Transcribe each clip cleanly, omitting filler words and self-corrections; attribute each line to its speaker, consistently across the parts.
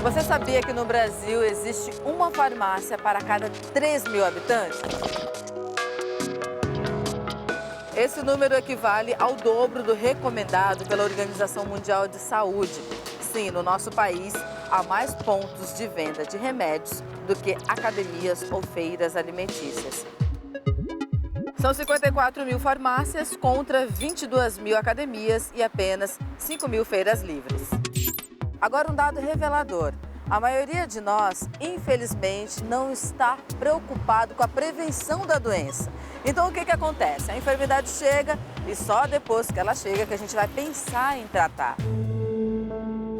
Speaker 1: Você sabia que no Brasil existe uma farmácia para cada 3.000 habitantes? Esse número equivale ao dobro do recomendado pela Organização Mundial de Saúde. Sim, no nosso país, há mais pontos de venda de remédios do que academias ou feiras alimentícias. São 54.000 farmácias contra 22.000 academias e apenas 5.000 feiras livres. Agora, um dado revelador. A maioria de nós, infelizmente, não está preocupado com a prevenção da doença. Então, o que acontece? A enfermidade chega e só depois que ela chega que a gente vai pensar em tratar.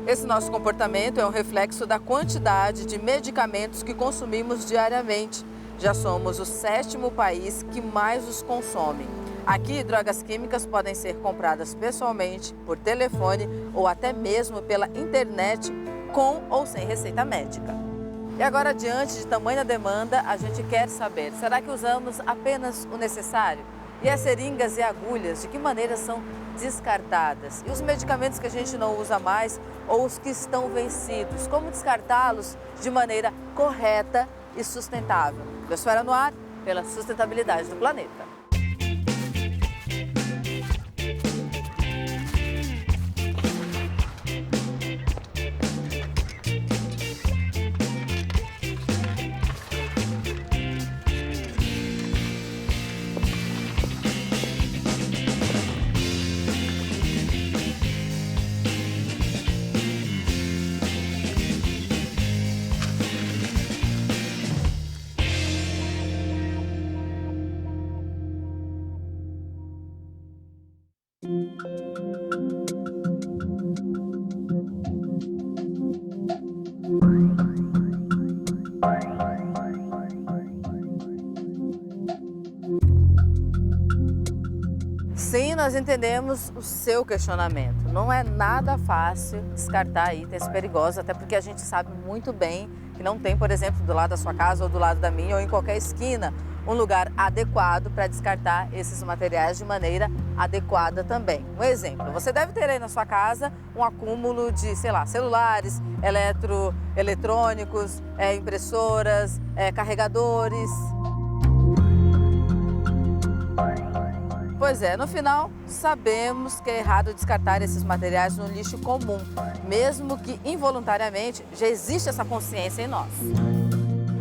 Speaker 1: Esse nosso comportamento é um reflexo da quantidade de medicamentos que consumimos diariamente. Já somos o 7º país que mais os consome. Aqui, drogas químicas podem ser compradas pessoalmente, por telefone ou até mesmo pela internet, com ou sem receita médica. E agora, diante de tamanha demanda, a gente quer saber, será que usamos apenas o necessário? E as seringas e agulhas, de que maneira são descartadas? E os medicamentos que a gente não usa mais ou os que estão vencidos, como descartá-los de maneira correta e sustentável? Biosfera no Ar, pela sustentabilidade do planeta. Sim, nós entendemos o seu questionamento. Não é nada fácil descartar itens perigosos, até porque a gente sabe muito bem que não tem, por exemplo, do lado da sua casa ou do lado da minha ou em qualquer esquina, um lugar adequado para descartar esses materiais de maneira adequada também. Um exemplo, você deve ter aí na sua casa um acúmulo de, sei lá, celulares, eletrônicos, impressoras, carregadores. Pois é, no final, sabemos que é errado descartar esses materiais no lixo comum, mesmo que involuntariamente já existe essa consciência em nós.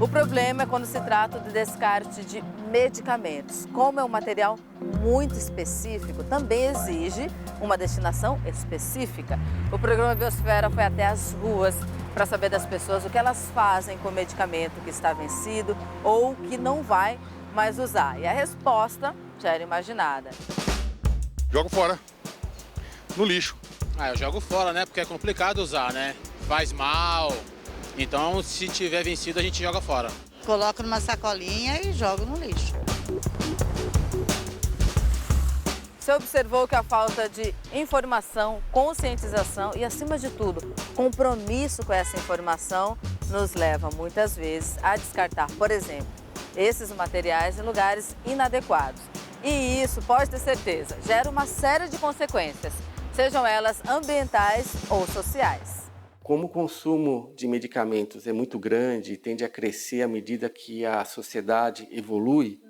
Speaker 1: O problema é quando se trata de descarte de medicamentos. Como é um material muito específico, também exige uma destinação específica. O programa Biosfera foi até as ruas para saber das pessoas o que elas fazem com o medicamento que está vencido ou que não vai mais usar. E a resposta já era imaginada.
Speaker 2: Jogo fora, no lixo.
Speaker 3: Eu jogo fora, né? Porque é complicado usar, né? Faz mal. Então, se tiver vencido, a gente joga fora.
Speaker 4: Coloco numa sacolinha e jogo no lixo.
Speaker 1: Você observou que a falta de informação, conscientização e, acima de tudo, compromisso com essa informação nos leva, muitas vezes, a descartar, por exemplo, esses materiais em lugares inadequados. E isso, pode ter certeza, gera uma série de consequências, sejam elas ambientais ou sociais.
Speaker 5: Como o consumo de medicamentos é muito grande e tende a crescer à medida que a sociedade evolui,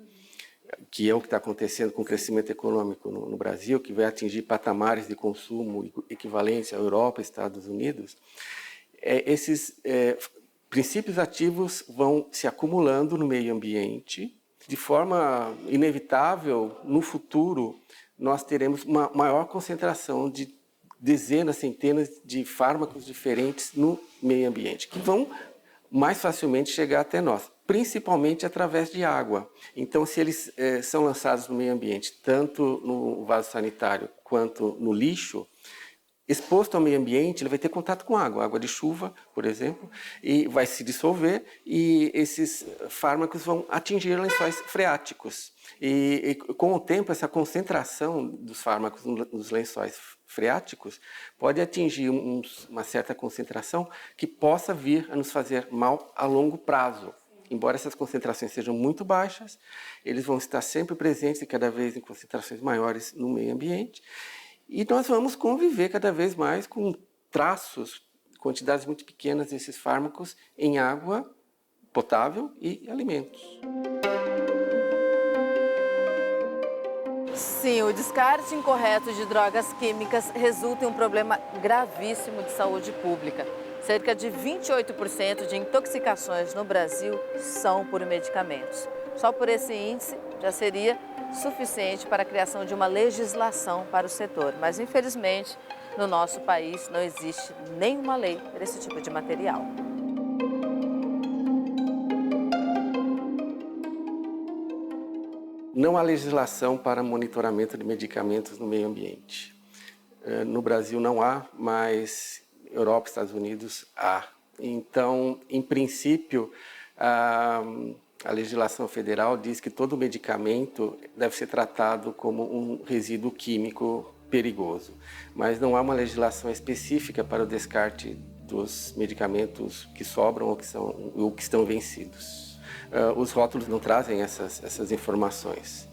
Speaker 5: que é o que está acontecendo com o crescimento econômico no Brasil, que vai atingir patamares de consumo equivalentes à Europa e Estados Unidos, esses princípios ativos vão se acumulando no meio ambiente. De forma inevitável, no futuro, nós teremos uma maior concentração de dezenas, centenas de fármacos diferentes no meio ambiente, que vão mais facilmente chegar até nós, principalmente através de água. Então, se eles são lançados no meio ambiente, tanto no vaso sanitário quanto no lixo, exposto ao meio ambiente, ele vai ter contato com água de chuva, por exemplo, e vai se dissolver e esses fármacos vão atingir lençóis freáticos. E com o tempo, essa concentração dos fármacos nos lençóis freáticos pode atingir uma certa concentração que possa vir a nos fazer mal a longo prazo. Embora essas concentrações sejam muito baixas, eles vão estar sempre presentes e cada vez em concentrações maiores no meio ambiente. E nós vamos conviver cada vez mais com traços, quantidades muito pequenas desses fármacos em água potável e alimentos.
Speaker 1: Sim, o descarte incorreto de drogas químicas resulta em um problema gravíssimo de saúde pública. Cerca de 28% de intoxicações no Brasil são por medicamentos. Só por esse índice já seria suficiente para a criação de uma legislação para o setor. Mas, infelizmente, no nosso país não existe nenhuma lei para esse tipo de material.
Speaker 5: Não há legislação para monitoramento de medicamentos no meio ambiente. No Brasil não há, mas Europa e Estados Unidos há. Então, em princípio, a legislação federal diz que todo medicamento deve ser tratado como um resíduo químico perigoso, mas não há uma legislação específica para o descarte dos medicamentos que sobram ou que estão vencidos. Os rótulos não trazem essas informações.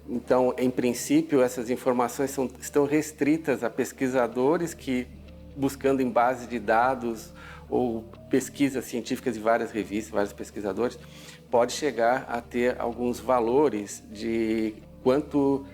Speaker 5: Então, em princípio, essas informações estão restritas a pesquisadores que, buscando em base de dados ou pesquisas científicas de várias revistas, vários pesquisadores, pode chegar a ter alguns valores de quanto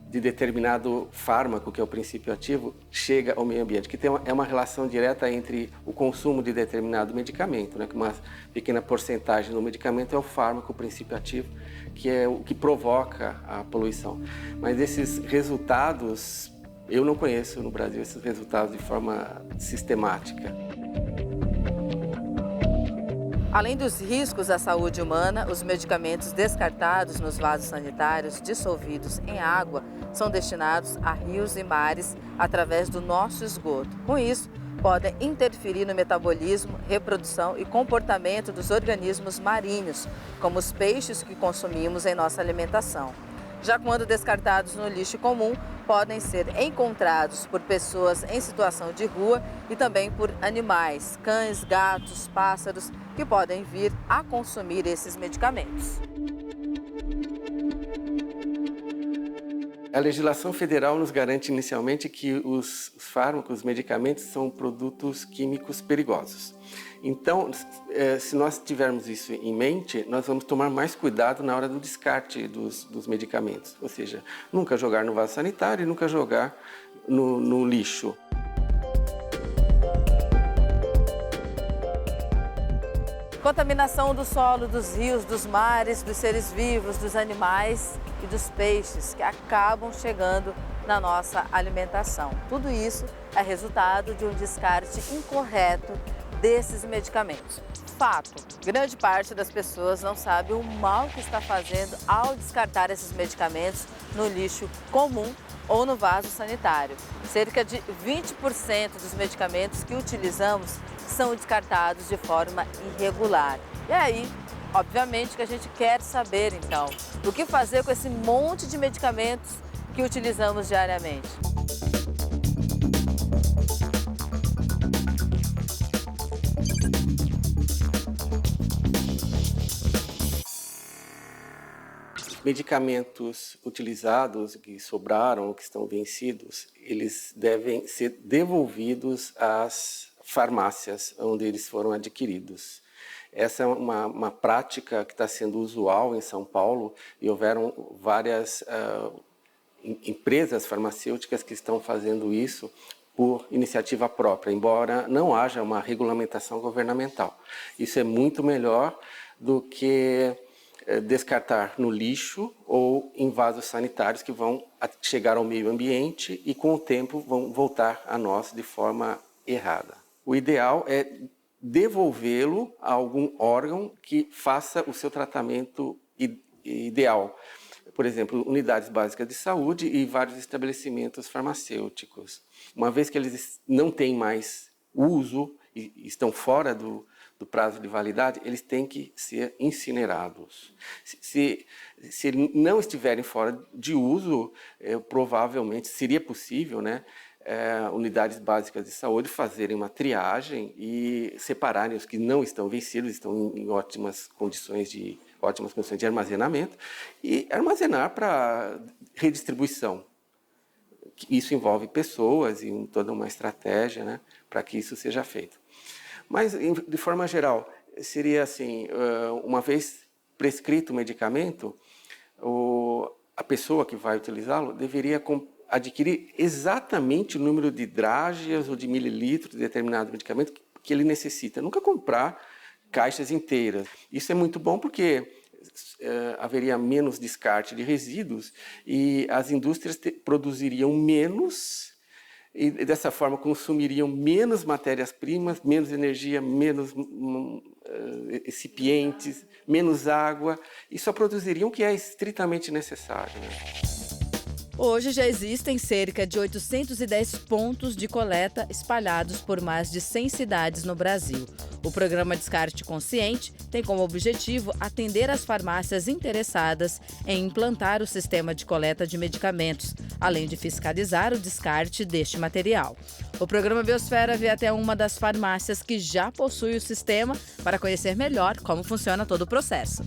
Speaker 5: de determinado fármaco, que é o princípio ativo, chega ao meio ambiente, que é uma relação direta entre o consumo de determinado medicamento, né, que uma pequena porcentagem do medicamento é o fármaco, o princípio ativo, que é o que provoca a poluição. Mas esses resultados, eu não conheço no Brasil esses resultados de forma sistemática.
Speaker 1: Além dos riscos à saúde humana, os medicamentos descartados nos vasos sanitários dissolvidos em água são destinados a rios e mares através do nosso esgoto. Com isso, podem interferir no metabolismo, reprodução e comportamento dos organismos marinhos, como os peixes que consumimos em nossa alimentação. Já quando descartados no lixo comum, podem ser encontrados por pessoas em situação de rua e também por animais, cães, gatos, pássaros, que podem vir a consumir esses medicamentos.
Speaker 5: A legislação federal nos garante inicialmente que os fármacos, os medicamentos, são produtos químicos perigosos. Então, se nós tivermos isso em mente, nós vamos tomar mais cuidado na hora do descarte dos medicamentos. Ou seja, nunca jogar no vaso sanitário e nunca jogar no lixo.
Speaker 1: Contaminação do solo, dos rios, dos mares, dos seres vivos, dos animais e dos peixes que acabam chegando na nossa alimentação. Tudo isso é resultado de um descarte incorreto desses medicamentos. Fato, grande parte das pessoas não sabe o mal que está fazendo ao descartar esses medicamentos no lixo comum ou no vaso sanitário. Cerca de 20% dos medicamentos que utilizamos são descartados de forma irregular. E aí, obviamente que a gente quer saber, então, o que fazer com esse monte de medicamentos que utilizamos diariamente.
Speaker 5: Medicamentos utilizados, que sobraram ou que estão vencidos, eles devem ser devolvidos às farmácias onde eles foram adquiridos. Essa é uma prática que está sendo usual em São Paulo e houveram várias empresas farmacêuticas que estão fazendo isso por iniciativa própria, embora não haja uma regulamentação governamental. Isso é muito melhor do que descartar no lixo ou em vasos sanitários que vão chegar ao meio ambiente e com o tempo vão voltar a nós de forma errada. O ideal é devolvê-lo a algum órgão que faça o seu tratamento ideal. Por exemplo, unidades básicas de saúde e vários estabelecimentos farmacêuticos. Uma vez que eles não têm mais uso e estão fora do prazo de validade, eles têm que ser incinerados. Se não estiverem fora de uso, provavelmente seria possível, né, unidades básicas de saúde fazerem uma triagem e separarem os que não estão vencidos, estão em ótimas condições de armazenamento, e armazenar para redistribuição. isso envolve pessoas e toda uma estratégia, né, para que isso seja feito. Mas, de forma geral, seria assim, uma vez prescrito o medicamento, a pessoa que vai utilizá-lo deveria adquirir exatamente o número de drágeas ou de mililitros de determinado medicamento que ele necessita. Nunca comprar caixas inteiras. Isso é muito bom porque haveria menos descarte de resíduos e as indústrias produziriam menos e dessa forma consumiriam menos matérias-primas, menos energia, menos recipientes, menos água e só produziriam o que é estritamente necessário, né?
Speaker 1: Hoje já existem cerca de 810 pontos de coleta espalhados por mais de 100 cidades no Brasil. O programa Descarte Consciente tem como objetivo atender as farmácias interessadas em implantar o sistema de coleta de medicamentos, além de fiscalizar o descarte deste material. O programa Biosfera veio até uma das farmácias que já possui o sistema para conhecer melhor como funciona todo o processo.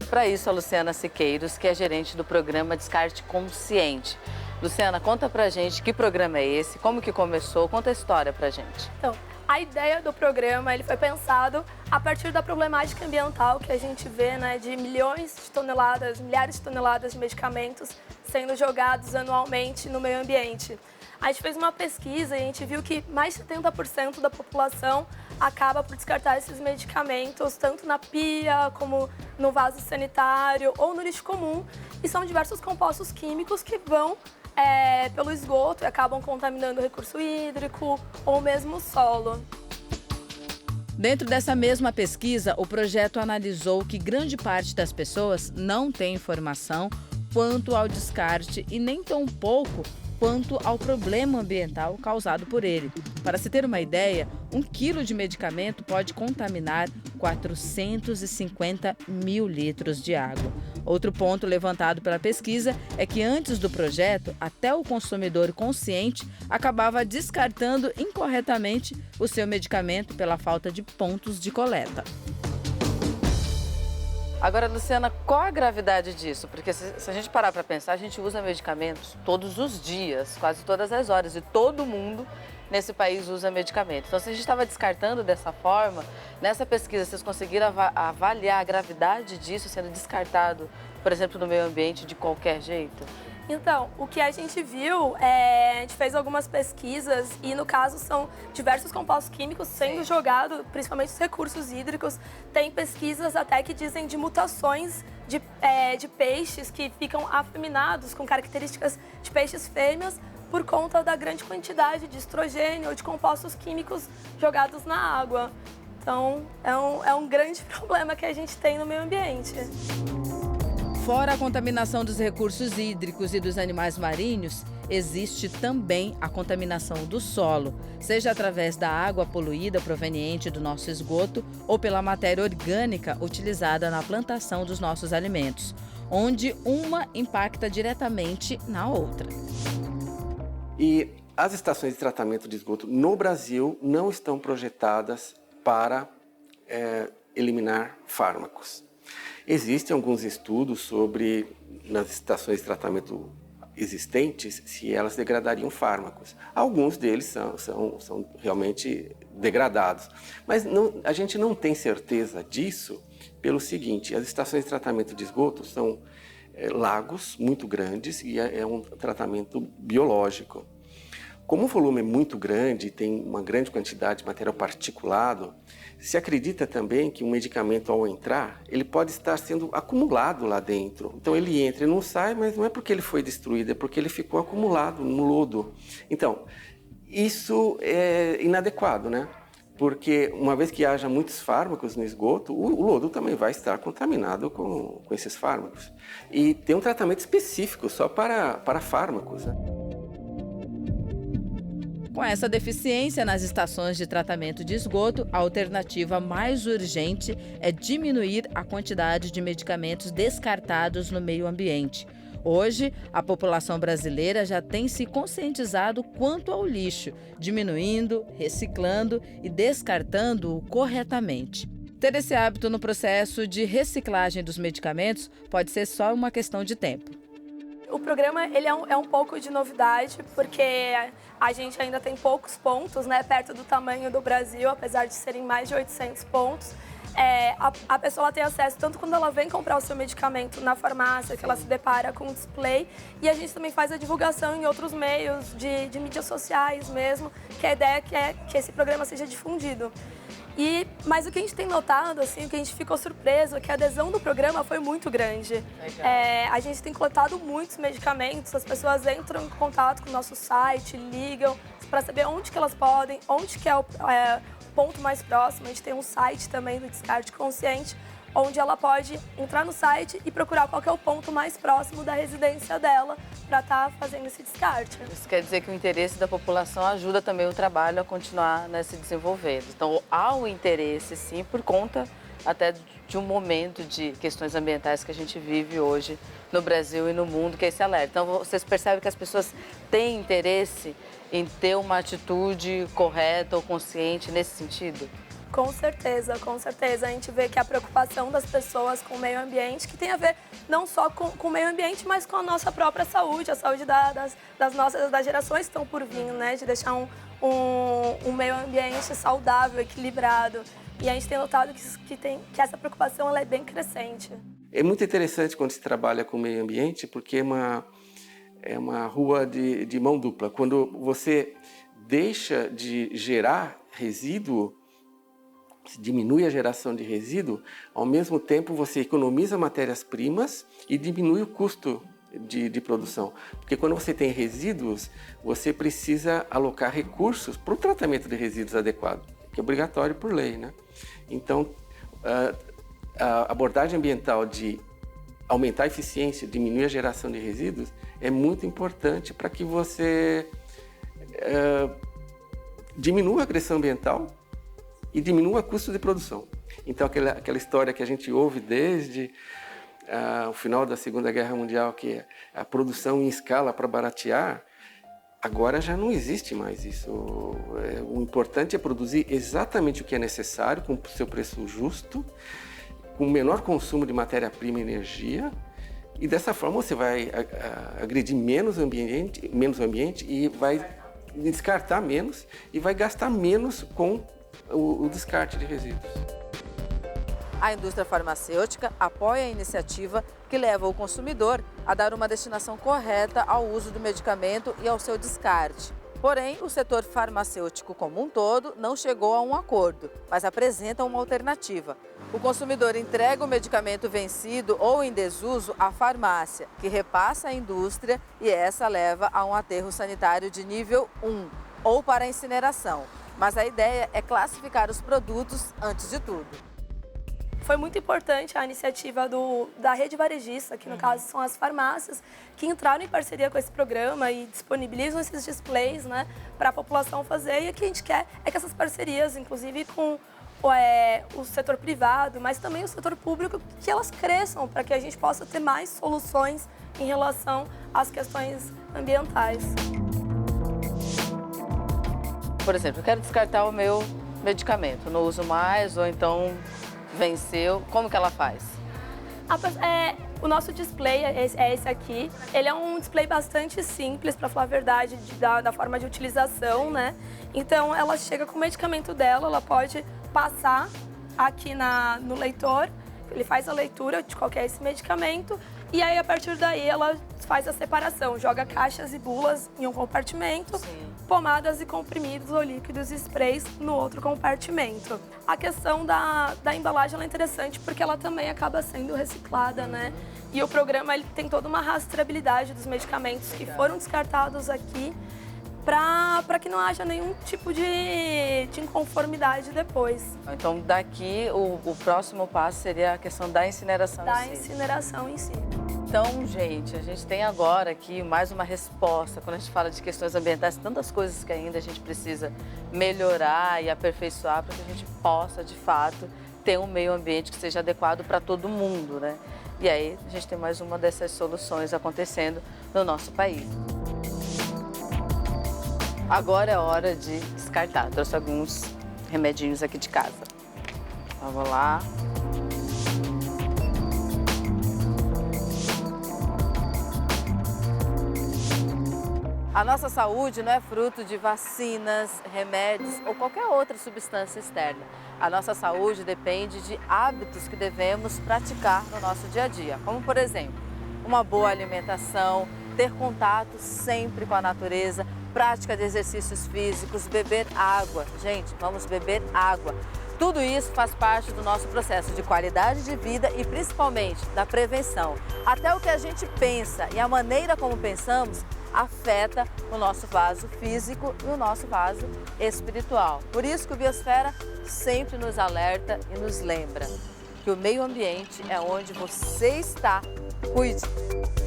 Speaker 1: Para isso, a Luciana Siqueiros, que é gerente do programa Descarte Consciente. Luciana, conta pra gente que programa é esse, como que começou, conta a história pra gente.
Speaker 6: Então, a ideia do programa ele foi pensado a partir da problemática ambiental que a gente vê, né, de milhares de toneladas de medicamentos sendo jogados anualmente no meio ambiente. A gente fez uma pesquisa e a gente viu que mais de 70% da população acaba por descartar esses medicamentos, tanto na pia, como no vaso sanitário ou no lixo comum. E são diversos compostos químicos que vão pelo esgoto e acabam contaminando o recurso hídrico ou mesmo o solo.
Speaker 1: Dentro dessa mesma pesquisa, o projeto analisou que grande parte das pessoas não tem informação quanto ao descarte e nem tão pouco quanto ao problema ambiental causado por ele. Para se ter uma ideia, 1 quilo de medicamento pode contaminar 450 mil litros de água. Outro ponto levantado pela pesquisa é que antes do projeto, até o consumidor consciente acabava descartando incorretamente o seu medicamento pela falta de pontos de coleta. Agora, Luciana, qual a gravidade disso? Porque se a gente parar para pensar, a gente usa medicamentos todos os dias, quase todas as horas, e todo mundo nesse país usa medicamento. Então, se a gente estava descartando dessa forma, nessa pesquisa vocês conseguiram avaliar a gravidade disso sendo descartado, por exemplo, no meio ambiente de qualquer jeito?
Speaker 6: Então, o que a gente viu, a gente fez algumas pesquisas e, no caso, são diversos compostos químicos sendo jogados, principalmente os recursos hídricos. Tem pesquisas até que dizem de mutações de peixes que ficam afeminados, com características de peixes fêmeas, por conta da grande quantidade de estrogênio ou de compostos químicos jogados na água. Então, é um grande problema que a gente tem no meio ambiente.
Speaker 1: Fora a contaminação dos recursos hídricos e dos animais marinhos, existe também a contaminação do solo, seja através da água poluída proveniente do nosso esgoto ou pela matéria orgânica utilizada na plantação dos nossos alimentos, onde uma impacta diretamente na outra.
Speaker 5: E as estações de tratamento de esgoto no Brasil não estão projetadas para eliminar fármacos. Existem alguns estudos sobre, nas estações de tratamento existentes, se elas degradariam fármacos. Alguns deles são realmente degradados. Mas a gente não tem certeza disso pelo seguinte: as estações de tratamento de esgoto são lagos muito grandes e é um tratamento biológico. Como o volume é muito grande e tem uma grande quantidade de material particulado, se acredita também que um medicamento, ao entrar, ele pode estar sendo acumulado lá dentro. Então ele entra e não sai, mas não é porque ele foi destruído, é porque ele ficou acumulado no lodo. Então, isso é inadequado, né? Porque uma vez que haja muitos fármacos no esgoto, o lodo também vai estar contaminado com esses fármacos. E tem um tratamento específico só para fármacos, né?
Speaker 1: Com essa deficiência nas estações de tratamento de esgoto, a alternativa mais urgente é diminuir a quantidade de medicamentos descartados no meio ambiente. Hoje, a população brasileira já tem se conscientizado quanto ao lixo, diminuindo, reciclando e descartando-o corretamente. Ter esse hábito no processo de reciclagem dos medicamentos pode ser só uma questão de tempo.
Speaker 6: O programa ele é um pouco de novidade, porque a gente ainda tem poucos pontos, né, perto do tamanho do Brasil, apesar de serem mais de 800 pontos. A pessoa tem acesso tanto quando ela vem comprar o seu medicamento na farmácia, que ela se depara com um display, e a gente também faz a divulgação em outros meios de mídias sociais mesmo, que a ideia é que esse programa seja difundido. Mas o que a gente tem notado, assim, o que a gente ficou surpreso, é que a adesão do programa foi muito grande. A gente tem coletado muitos medicamentos, as pessoas entram em contato com o nosso site, ligam para saber onde que elas podem, onde que é o ponto mais próximo. A gente tem um site também do Descarte Consciente, onde ela pode entrar no site e procurar qual que é o ponto mais próximo da residência dela para estar fazendo esse descarte.
Speaker 1: Isso quer dizer que o interesse da população ajuda também o trabalho a continuar, né, se desenvolvendo. Então, há um interesse, sim, por conta até de um momento de questões ambientais que a gente vive hoje no Brasil e no mundo, que é esse alerta. Então, vocês percebem que as pessoas têm interesse em ter uma atitude correta ou consciente nesse sentido?
Speaker 6: Com certeza, com certeza. A gente vê que a preocupação das pessoas com o meio ambiente, que tem a ver não só com o meio ambiente, mas com a nossa própria saúde, a saúde das gerações que estão por vir, né? De deixar um meio ambiente saudável, equilibrado. E a gente tem notado que essa preocupação ela é bem crescente.
Speaker 5: É muito interessante quando se trabalha com o meio ambiente, porque é uma rua de mão dupla. Quando você deixa de gerar resíduo, diminui a geração de resíduo, ao mesmo tempo você economiza matérias-primas e diminui o custo de produção. Porque quando você tem resíduos, você precisa alocar recursos para o tratamento de resíduos adequado, que é obrigatório por lei, né? Então, a abordagem ambiental de aumentar a eficiência, diminuir a geração de resíduos, é muito importante para que você diminua a agressão ambiental e diminua o custo de produção. Então, aquela história que a gente ouve desde o final da Segunda Guerra Mundial, que a produção em escala para baratear, agora já não existe mais isso. O importante é produzir exatamente o que é necessário, com o seu preço justo, com o menor consumo de matéria-prima e energia, e dessa forma você vai agredir menos o ambiente e vai descartar menos e vai gastar menos com o descarte de resíduos.
Speaker 1: A indústria farmacêutica apoia a iniciativa que leva o consumidor a dar uma destinação correta ao uso do medicamento e ao seu descarte. Porém, o setor farmacêutico como um todo não chegou a um acordo, mas apresenta uma alternativa. O consumidor entrega o medicamento vencido ou em desuso à farmácia, que repassa à indústria e essa leva a um aterro sanitário de nível 1 ou para a incineração. Mas a ideia é classificar os produtos antes de tudo.
Speaker 6: Foi muito importante a iniciativa da rede varejista, que no caso são as farmácias, que entraram em parceria com esse programa e disponibilizam esses displays, né, para a população fazer. E o que a gente quer é que essas parcerias, inclusive com o setor privado, mas também o setor público, que elas cresçam para que a gente possa ter mais soluções em relação às questões ambientais.
Speaker 1: Por exemplo, eu quero descartar o meu medicamento, não uso mais ou então venceu. Como que ela faz?
Speaker 6: O nosso display é esse aqui. Ele é um display bastante simples, para falar a verdade, da forma de utilização, né? Então, ela chega com o medicamento dela, ela pode passar aqui no leitor, ele faz a leitura de qual que é esse medicamento e aí, a partir daí, ela faz a separação, joga caixas e bulas em um compartimento, sim, pomadas e comprimidos ou líquidos e sprays no outro compartimento. A questão da embalagem ela é interessante porque ela também acaba sendo reciclada, né? E o programa ele tem toda uma rastreabilidade dos medicamentos que foram descartados aqui para que não haja nenhum tipo de inconformidade depois.
Speaker 1: Então, daqui, o próximo passo seria a questão da incineração em si.
Speaker 6: Incineração em si.
Speaker 1: Então, gente, a gente tem agora aqui mais uma resposta. Quando a gente fala de questões ambientais, tantas coisas que ainda a gente precisa melhorar e aperfeiçoar para que a gente possa, de fato, ter um meio ambiente que seja adequado para todo mundo, né? E aí, a gente tem mais uma dessas soluções acontecendo no nosso país. Agora é hora de descartar. Trouxe alguns remedinhos aqui de casa. Vamos lá. A nossa saúde não é fruto de vacinas, remédios ou qualquer outra substância externa. A nossa saúde depende de hábitos que devemos praticar no nosso dia a dia, como, por exemplo, uma boa alimentação, ter contato sempre com a natureza, prática de exercícios físicos, beber água. Gente, vamos beber água. Tudo isso faz parte do nosso processo de qualidade de vida e principalmente da prevenção. Até o que a gente pensa e a maneira como pensamos afeta o nosso vaso físico e o nosso vaso espiritual. Por isso que o Biosfera sempre nos alerta e nos lembra que o meio ambiente é onde você está. Cuide!